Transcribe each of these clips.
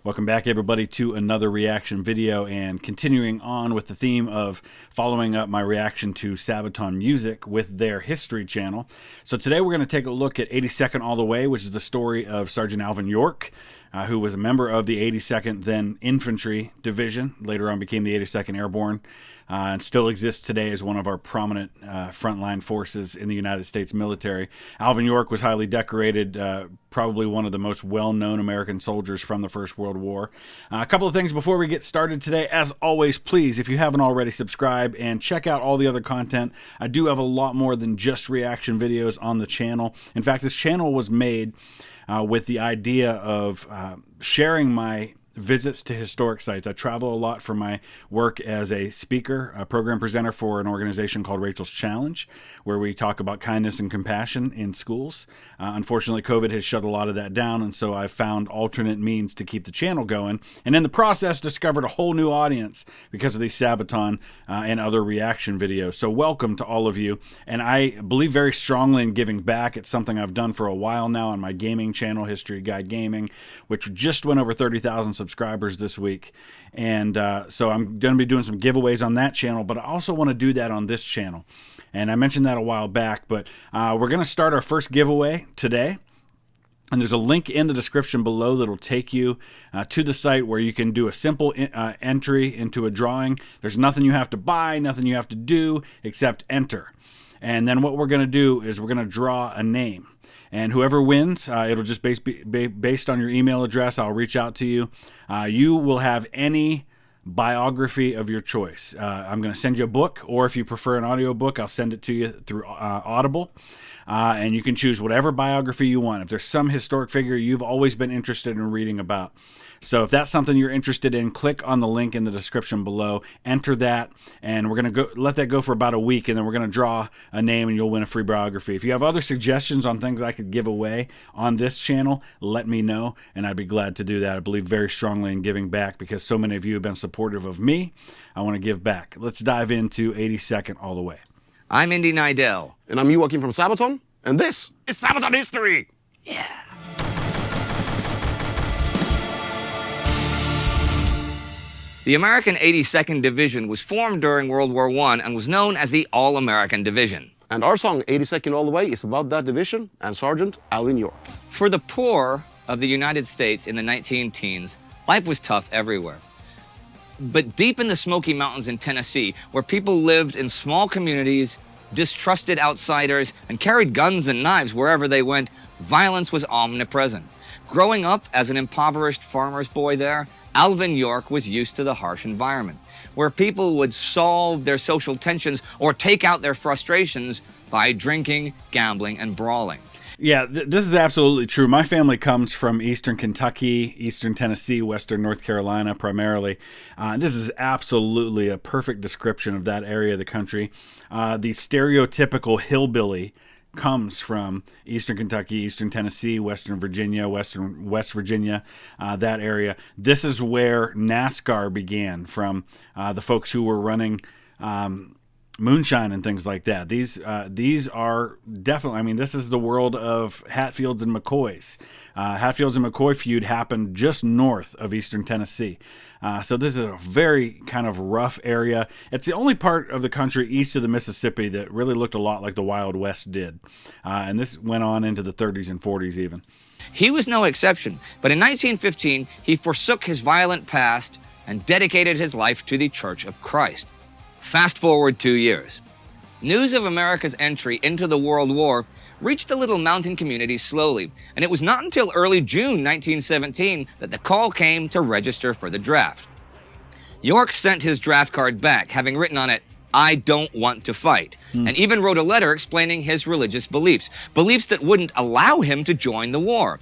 Welcome back, everybody, to another reaction video, and continuing on with the theme of following up my reaction to Sabaton music with their history channel. So today we're going to take a look at 82nd All the Way, which is the story of Sergeant Alvin York, who was a member of the 82nd, then Infantry Division, later on became the 82nd Airborne, and still exists today as one of our prominent frontline forces in the United States military. Alvin York was highly decorated, probably one of the most well-known American soldiers from the First World War. A couple of things before we get started today. As always, please, if you haven't already, subscribe and check out all the other content. I do have a lot more than just reaction videos on the channel. In fact, this channel was made with the idea of sharing my visits to historic sites. I travel a lot for my work as a speaker, a program presenter for an organization called Rachel's Challenge, where we talk about kindness and compassion in schools. Unfortunately, COVID has shut a lot of that down, and so I've found alternate means to keep the channel going, and in the process discovered a whole new audience because of these Sabaton and other reaction videos. So welcome to all of you, and I believe very strongly in giving back. It's something I've done for a while now on my gaming channel, History Guide Gaming, which just went over 30,000 subscribers this week, and so I'm going to be doing some giveaways on that channel, but I also want to do that on this channel, and I mentioned that a while back. But we're going to start our first giveaway today, and there's a link in the description below that'll take you to the site where you can do a simple entry into a drawing. There's nothing you have to buy, nothing you have to do except enter, and then what we're going to do is we're going to draw a name. And whoever wins, it'll just be based on your email address. I'll reach out to you. You will have any biography of your choice. I'm going to send you a book, or if you prefer an audio book, I'll send it to you through Audible. And you can choose whatever biography you want. If there's some historic figure you've always been interested in reading about. So if that's something you're interested in, click on the link in the description below, enter that, and we're going to let that go for about a week, and then we're going to draw a name and you'll win a free biography. If you have other suggestions on things I could give away on this channel, let me know, and I'd be glad to do that. I believe very strongly in giving back because so many of you have been supportive of me. I want to give back. Let's dive into 82nd All the Way. I'm Indy Nidell. And I'm Joaquin from Sabaton, and this is Sabaton History! Yeah. The American 82nd Division was formed during World War I and was known as the All-American Division. And our song, 82nd All the Way, is about that division and Sergeant Alvin York. For the poor of the United States in the 19-teens, life was tough everywhere. But deep in the Smoky Mountains in Tennessee, where people lived in small communities, distrusted outsiders, and carried guns and knives wherever they went, violence was omnipresent. Growing up as an impoverished farmer's boy there, Alvin York was used to the harsh environment, where people would solve their social tensions or take out their frustrations by drinking, gambling, and brawling. Yeah, this is absolutely true. My family comes from eastern Kentucky, eastern Tennessee, western North Carolina primarily. This is absolutely a perfect description of that area of the country. The stereotypical hillbilly comes from eastern Kentucky, eastern Tennessee, western Virginia, West Virginia, that area. This is where NASCAR began, from the folks who were running moonshine and things like that. These are definitely, I mean, this is the world of Hatfields and McCoys. Hatfields and McCoy feud happened just north of eastern Tennessee. So this is a very kind of rough area. It's the only part of the country east of the Mississippi that really looked a lot like the Wild West did. And this went on into the 30s and 40s even. He was no exception, but in 1915, he forsook his violent past and dedicated his life to the Church of Christ. Fast forward 2 years. News of America's entry into the World War reached the little mountain community slowly, and it was not until early June 1917 that the call came to register for the draft. York sent his draft card back, having written on it, "I don't want to fight," and even wrote a letter explaining his religious beliefs that wouldn't allow him to join the war.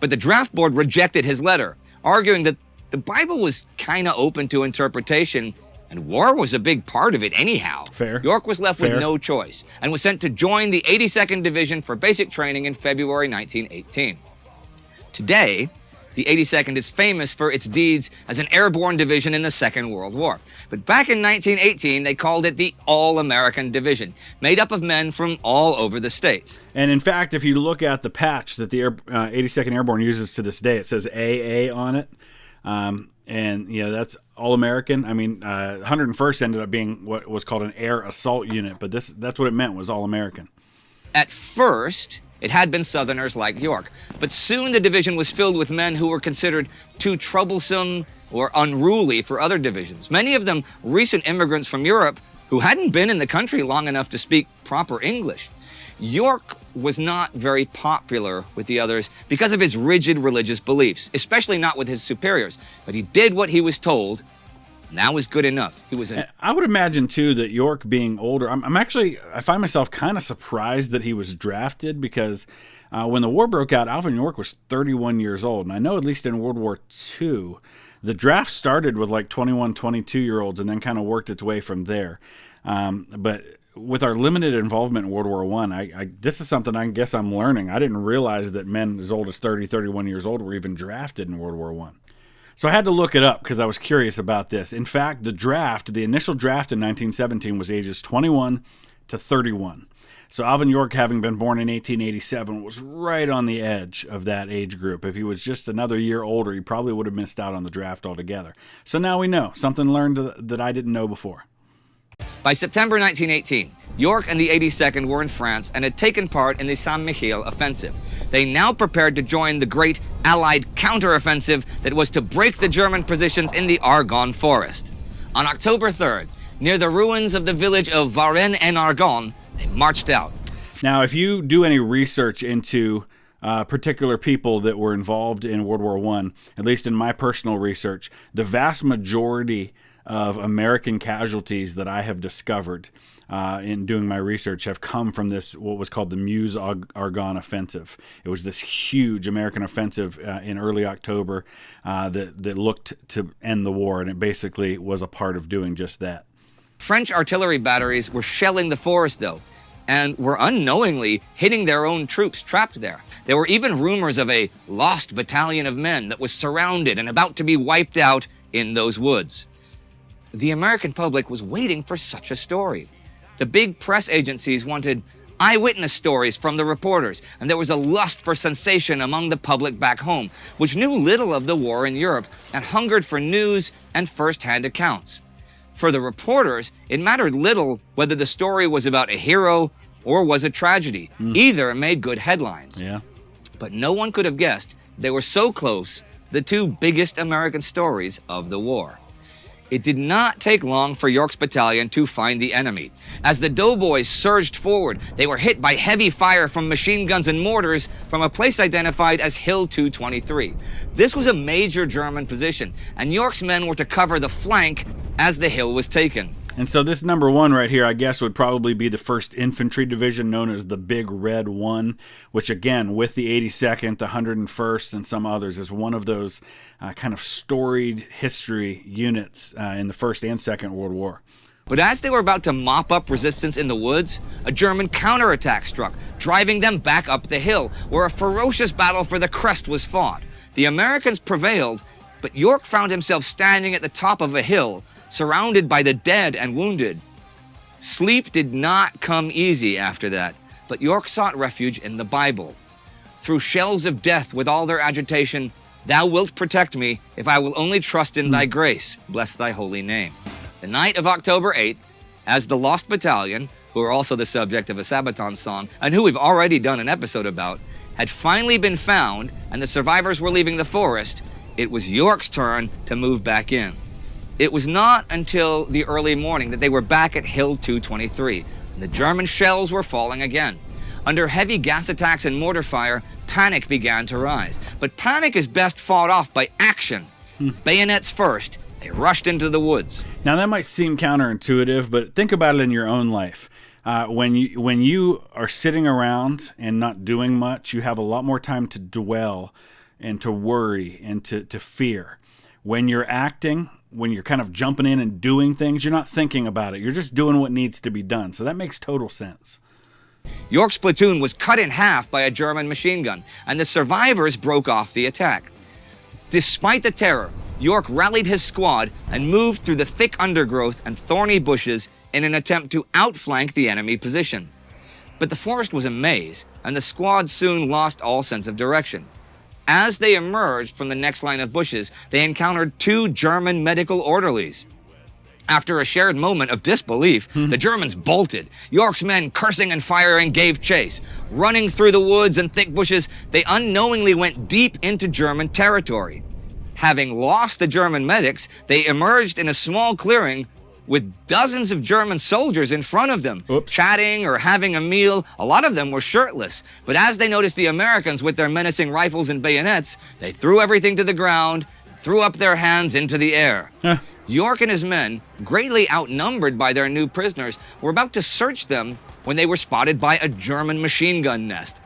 But the draft board rejected his letter, arguing that the Bible was kind of open to interpretation, and war was a big part of it anyhow. Fair. York was left with no choice and was sent to join the 82nd Division for basic training in February 1918. Today, the 82nd is famous for its deeds as an airborne division in the Second World War. But back in 1918, they called it the All-American Division, made up of men from all over the states. And in fact, if you look at the patch that the 82nd Airborne uses to this day, it says AA on it. And, that's all American. I mean, 101st ended up being what was called an air assault unit, but that's what it meant, was all American. At first, it had been Southerners like York, but soon the division was filled with men who were considered too troublesome or unruly for other divisions. Many of them recent immigrants from Europe who hadn't been in the country long enough to speak proper English. York was not very popular with the others because of his rigid religious beliefs, especially not with his superiors. But he did what he was told, and that was good enough. I would imagine, too, that York being older, I find myself kind of surprised that he was drafted, because when the war broke out, Alvin York was 31 years old. And I know at least in World War II, the draft started with like 21, 22-year-olds and then kind of worked its way from there. But with our limited involvement in World War I, this is something I guess I'm learning. I didn't realize that men as old as 30, 31 years old were even drafted in World War I. So I had to look it up because I was curious about this. In fact, the initial draft in 1917 was ages 21 to 31. So Alvin York, having been born in 1887, was right on the edge of that age group. If he was just another year older, he probably would have missed out on the draft altogether. So now we know. Something learned that I didn't know before. By September 1918, York and the 82nd were in France and had taken part in the Saint-Mihiel offensive. They now prepared to join the great Allied counteroffensive that was to break the German positions in the Argonne Forest. On October 3rd, near the ruins of the village of Varennes-en-Argonne, they marched out. Now, if you do any research into particular people that were involved in World War I, at least in my personal research, the vast majority of American casualties that I have discovered in doing my research have come from this, what was called the Meuse-Argonne offensive. It was this huge American offensive in early October that looked to end the war, and it basically was a part of doing just that. French artillery batteries were shelling the forest, though, and were unknowingly hitting their own troops trapped there. There were even rumors of a lost battalion of men that was surrounded and about to be wiped out in those woods. The American public was waiting for such a story. The big press agencies wanted eyewitness stories from the reporters, and there was a lust for sensation among the public back home, which knew little of the war in Europe and hungered for news and first-hand accounts. For the reporters, it mattered little whether the story was about a hero or was a tragedy. Either made good headlines. Yeah. But no one could have guessed they were so close to the two biggest American stories of the war. It did not take long for York's battalion to find the enemy. As the doughboys surged forward, they were hit by heavy fire from machine guns and mortars from a place identified as Hill 223. This was a major German position, and York's men were to cover the flank as the hill was taken. And so this number one right here, I guess, would probably be the 1st Infantry Division, known as the Big Red One, which again, with the 82nd, the 101st, and some others, is one of those kind of storied history units in the First and Second World War. But as they were about to mop up resistance in the woods, a German counterattack struck, driving them back up the hill, where a ferocious battle for the crest was fought. The Americans prevailed, but York found himself standing at the top of a hill, surrounded by the dead and wounded. Sleep did not come easy after that, but York sought refuge in the Bible. Through shells of death with all their agitation, thou wilt protect me if I will only trust in thy grace. Bless thy holy name. The night of October 8th, as the Lost Battalion, who are also the subject of a Sabaton song, and who we've already done an episode about, had finally been found and the survivors were leaving the forest, it was York's turn to move back in. It was not until the early morning that they were back at Hill 223. The German shells were falling again. Under heavy gas attacks and mortar fire, panic began to rise. But panic is best fought off by action. Bayonets first, they rushed into the woods. Now that might seem counterintuitive, but think about it in your own life. When you are sitting around and not doing much, you have a lot more time to dwell and to worry and to fear. When you're acting, when you're kind of jumping in and doing things, you're not thinking about it. You're just doing what needs to be done. So that makes total sense. York's platoon was cut in half by a German machine gun, and the survivors broke off the attack. Despite the terror, York rallied his squad and moved through the thick undergrowth and thorny bushes in an attempt to outflank the enemy position. But the forest was a maze, and the squad soon lost all sense of direction. As they emerged from the next line of bushes, they encountered 2 German medical orderlies. After a shared moment of disbelief, the Germans bolted. York's men, cursing and firing, gave chase. Running through the woods and thick bushes, they unknowingly went deep into German territory. Having lost the German medics, they emerged in a small clearing with dozens of German soldiers in front of them, chatting or having a meal. A lot of them were shirtless. But as they noticed the Americans with their menacing rifles and bayonets, they threw everything to the ground, threw up their hands into the air. York and his men, greatly outnumbered by their new prisoners, were about to search them when they were spotted by a German machine gun nest.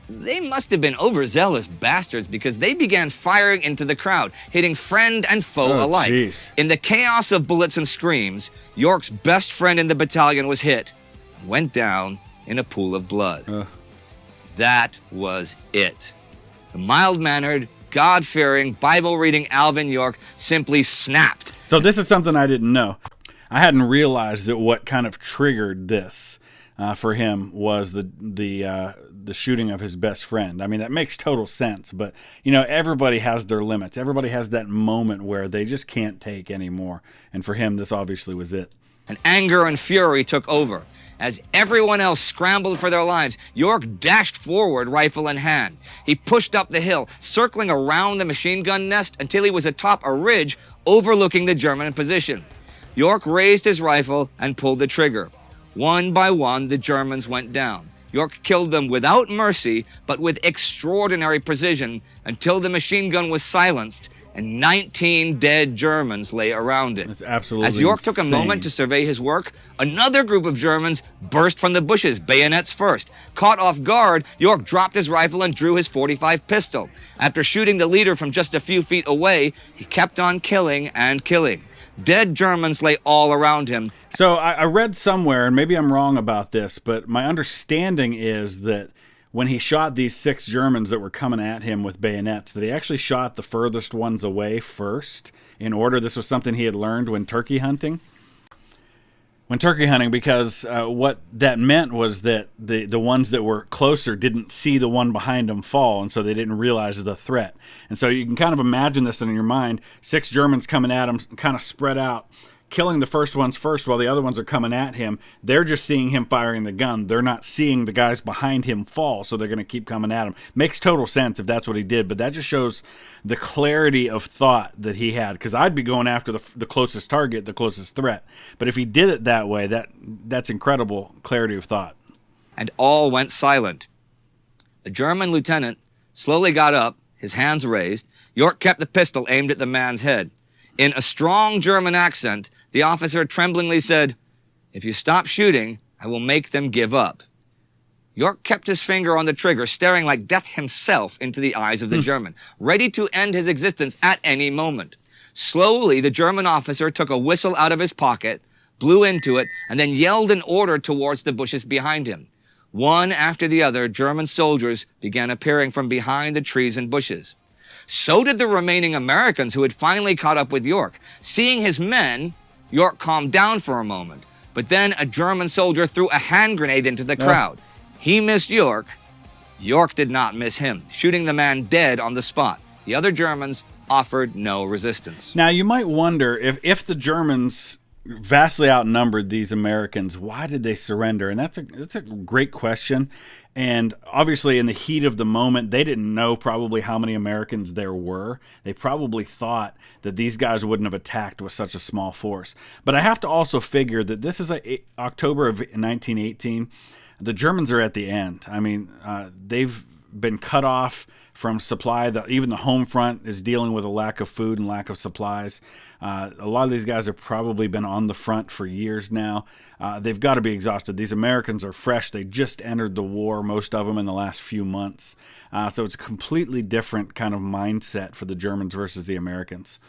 They must have been overzealous bastards because they began firing into the crowd, hitting friend and foe alike. Geez. In the chaos of bullets and screams, York's best friend in the battalion was hit and went down in a pool of blood. That was it. The mild-mannered, God-fearing, Bible-reading Alvin York simply snapped. So this is something I didn't know. I hadn't realized that what kind of triggered this for him was the shooting of his best friend. I mean, that makes total sense. But, you know, everybody has their limits. Everybody has that moment where they just can't take anymore. And for him, this obviously was it. And anger and fury took over. As everyone else scrambled for their lives, York dashed forward, rifle in hand. He pushed up the hill, circling around the machine gun nest until he was atop a ridge overlooking the German position. York raised his rifle and pulled the trigger. One by one, the Germans went down. York killed them without mercy, but with extraordinary precision until the machine gun was silenced and 19 dead Germans lay around it. That's absolutely As York took a insane. moment to survey his work, another group of Germans burst from the bushes, bayonets first. Caught off guard, York dropped his rifle and drew his .45 pistol. After shooting the leader from just a few feet away, he kept on killing and killing. Dead Germans lay all around him. So I read somewhere, and maybe I'm wrong about this, but my understanding is that when he shot these 6 Germans that were coming at him with bayonets, that he actually shot the furthest ones away first in order. This was something he had learned when turkey hunting. Because what that meant was that the ones that were closer didn't see the one behind them fall, and so they didn't realize the threat. And so you can kind of imagine this in your mind, 6 Germans coming at him, kind of spread out, killing the first ones first while the other ones are coming at him. They're just seeing him firing the gun. They're not seeing the guys behind him fall, so they're going to keep coming at him. Makes total sense if that's what he did, but that just shows the clarity of thought that he had, because I'd be going after the closest target, the closest threat. But if he did it that way, that's incredible clarity of thought. And all went silent. A German lieutenant slowly got up, his hands raised. York kept the pistol aimed at the man's head. In a strong German accent, the officer tremblingly said, "If you stop shooting, I will make them give up." York kept his finger on the trigger, staring like death himself into the eyes of the German, ready to end his existence at any moment. Slowly, the German officer took a whistle out of his pocket, blew into it, and then yelled an order towards the bushes behind him. One after the other, German soldiers began appearing from behind the trees and bushes. So did the remaining Americans who had finally caught up with York. Seeing his men, York calmed down for a moment, but then a German soldier threw a hand grenade into the crowd. He missed York. York did not miss him, shooting the man dead on the spot. The other Germans offered no resistance. Now, you might wonder if the Germans vastly outnumbered these Americans, why did they surrender? And that's a great question. And obviously, in the heat of the moment, they didn't know probably how many Americans there were. They probably thought that these guys wouldn't have attacked with such a small force. But I have to also figure that this is October of 1918. The Germans are at the end. I mean, they've been cut off from supply. Even the home front is dealing with a lack of food and lack of supplies. A lot of these guys have probably been on the front for years now. They've got to be exhausted. These Americans are fresh. They just entered the war, most of them in the last few months. So it's a completely different kind of mindset for the Germans versus the Americans.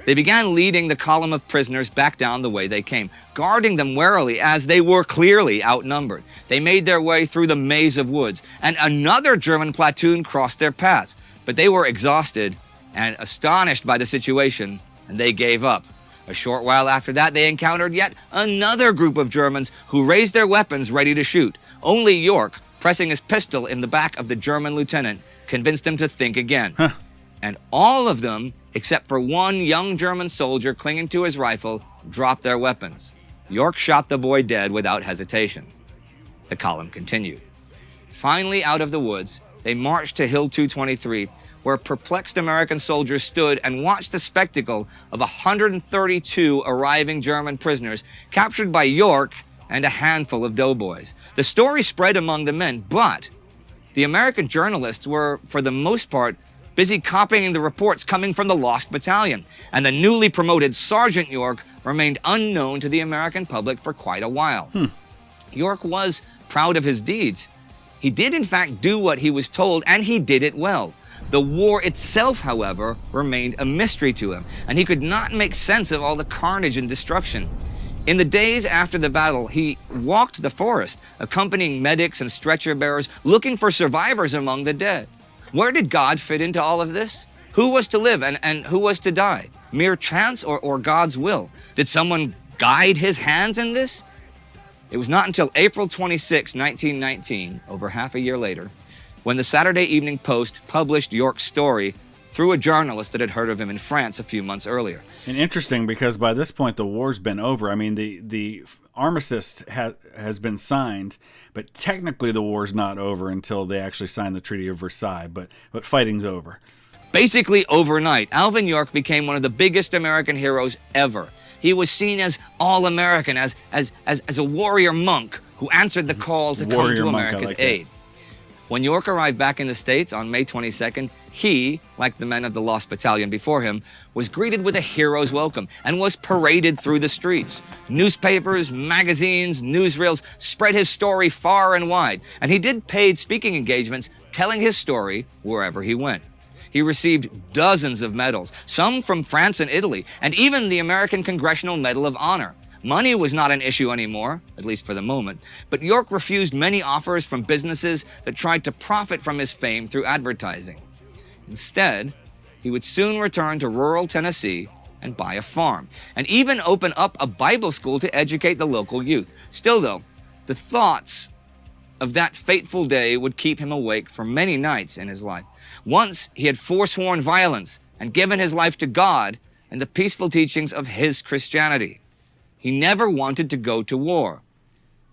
They began leading the column of prisoners back down the way they came, guarding them warily as they were clearly outnumbered. They made their way through the maze of woods, and another German platoon crossed their paths. But they were exhausted and astonished by the situation, and they gave up. A short while after that, they encountered yet another group of Germans who raised their weapons ready to shoot. Only York, Pressing his pistol in the back of the German lieutenant convinced him to think again. Huh. And all of them, except for one young German soldier clinging to his rifle, dropped their weapons. York shot the boy dead without hesitation. The column continued. Finally out of the woods, they marched to Hill 223, where perplexed American soldiers stood and watched the spectacle of 132 arriving German prisoners captured by York and a handful of doughboys. The story spread among the men, but the American journalists were, for the most part, busy copying the reports coming from the lost battalion, and the newly promoted Sergeant York remained unknown to the American public for quite a while. York was proud of his deeds. He did, in fact, do what he was told, and he did it well. The war itself, however, remained a mystery to him, and he could not make sense of all the carnage and destruction. In the days after the battle, he walked the forest, accompanying medics and stretcher bearers, looking for survivors among the dead. Where did God fit into all of this? Who was to live and who was to die? Mere chance or God's will? Did someone guide his hands in this? It was not until April 26, 1919, over half a year later, when the Saturday Evening Post published York's story through a journalist that had heard of him in France a few months earlier. And interesting, because by this point the war's been over. I mean, the armistice has been signed, but technically the war's not over until they actually sign the Treaty of Versailles, but fighting's over. Basically overnight, Alvin York became one of the biggest American heroes ever. He was seen as all-American, as a warrior monk who answered the call to come to America's aid. When York arrived back in the States on May 22nd, he, like the men of the Lost Battalion before him, was greeted with a hero's welcome and was paraded through the streets. Newspapers, magazines, newsreels spread his story far and wide, and he did paid speaking engagements telling his story wherever he went. He received dozens of medals, some from France and Italy, and even the American Congressional Medal of Honor. Money was not an issue anymore, at least for the moment, but York refused many offers from businesses that tried to profit from his fame through advertising. Instead, he would soon return to rural Tennessee and buy a farm, and even open up a Bible school to educate the local youth. Still though, the thoughts of that fateful day would keep him awake for many nights in his life. Once he had forsworn violence and given his life to God and the peaceful teachings of his Christianity. He never wanted to go to war.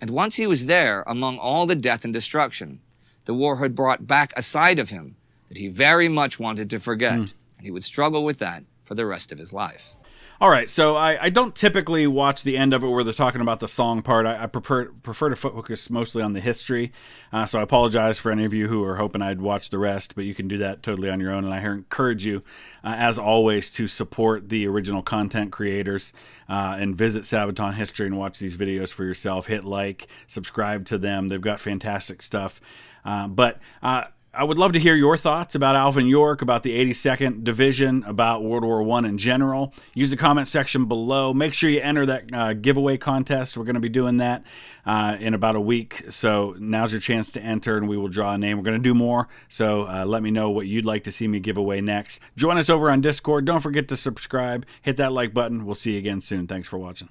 And once he was there, among all the death and destruction, the war had brought back a side of him that he very much wanted to forget. And he would struggle with that for the rest of his life. All right, so I don't typically watch the end of it where they're talking about the song part. I prefer to focus mostly on the history. So I apologize for any of you who are hoping I'd watch the rest, but you can do that totally on your own. And I encourage you, as always, to support the original content creators and visit Sabaton History and watch these videos for yourself. Hit like, subscribe to them. They've got fantastic stuff. But I would love to hear your thoughts about Alvin York, about the 82nd Division, about World War I in general. Use the comment section below. Make sure you enter that giveaway contest. We're going to be doing that in about a week. So now's your chance to enter, and we will draw a name. We're going to do more, so let me know what you'd like to see me give away next. Join us over on Discord. Don't forget to subscribe. Hit that like button. We'll see you again soon. Thanks for watching.